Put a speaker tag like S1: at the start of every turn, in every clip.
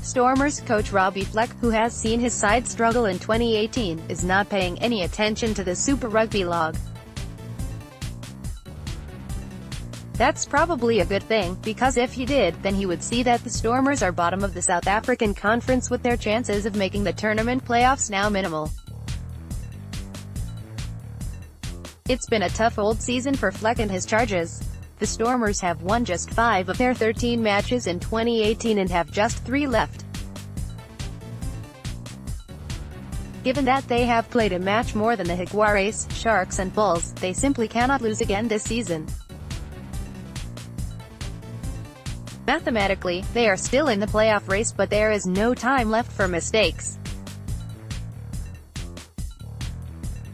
S1: Stormers coach Robbie Fleck, who has seen his side struggle in 2018, is not paying any attention to the Super Rugby log. That's probably a good thing, because if he did, then he would see that the Stormers are bottom of the South African Conference with their chances of making the tournament playoffs now minimal. It's been a tough old season for Fleck and his Charges. The Stormers have won just 5 of their 13 matches in 2018 and have just 3 left. Given that they have played a match more than the Jaguares, Sharks and Bulls, they simply cannot lose again this season. Mathematically, they are still in the playoff race, but there is no time left for mistakes.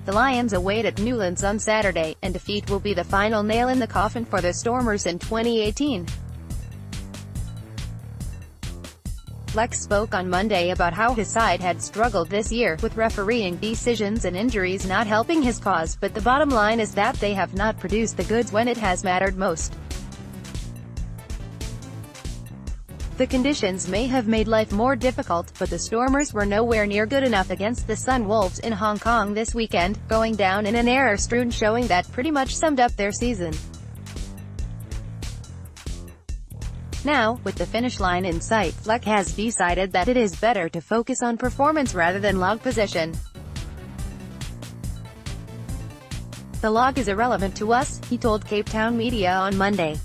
S1: The Lions await at Newlands on Saturday, and defeat will be the final nail in the coffin for the Stormers in 2018. Fleck spoke on Monday about how his side had struggled this year, with refereeing decisions and injuries not helping his cause, but the bottom line is that they have not produced the goods when it has mattered most. The conditions may have made life more difficult, but the Stormers were nowhere near good enough against the Sun Wolves in Hong Kong this weekend, going down in an error-strewn showing that pretty much summed up their season. Now, with the finish line in sight, Fleck has decided that it is better to focus on performance rather than log position. "The log is irrelevant to us," he told Cape Town media on Monday.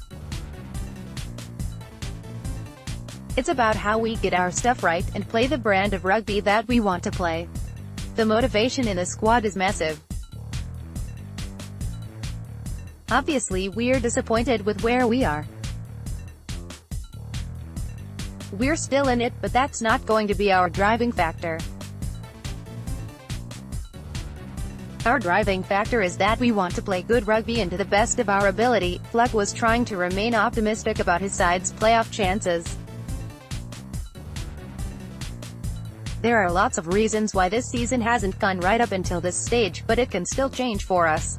S1: "It's about how we get our stuff right, and play the brand of rugby that we want to play. The motivation in the squad is massive. Obviously we're disappointed with where we are. We're still in it, but that's not going to be our driving factor. Our driving factor is that we want to play good rugby and to the best of our ability." Fleck was trying to remain optimistic about his side's playoff chances. "There are lots of reasons why this season hasn't gone right up until this stage, but it can still change for us.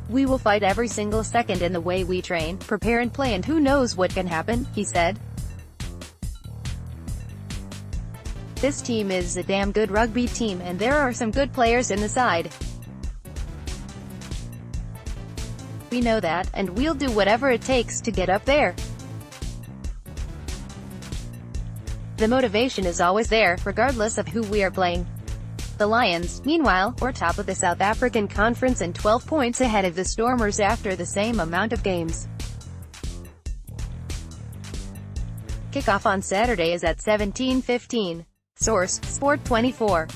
S1: We will fight every single second in the way we train, prepare and play, and who knows what can happen," he said. "This team is a damn good rugby team, and there are some good players in the side. We know that, and we'll do whatever it takes to get up there. The motivation is always there, regardless of who we are playing." The Lions, meanwhile, were top of the South African Conference and 12 points ahead of the Stormers after the same amount of games. Kickoff on Saturday is at 17:15. Source: Sport 24.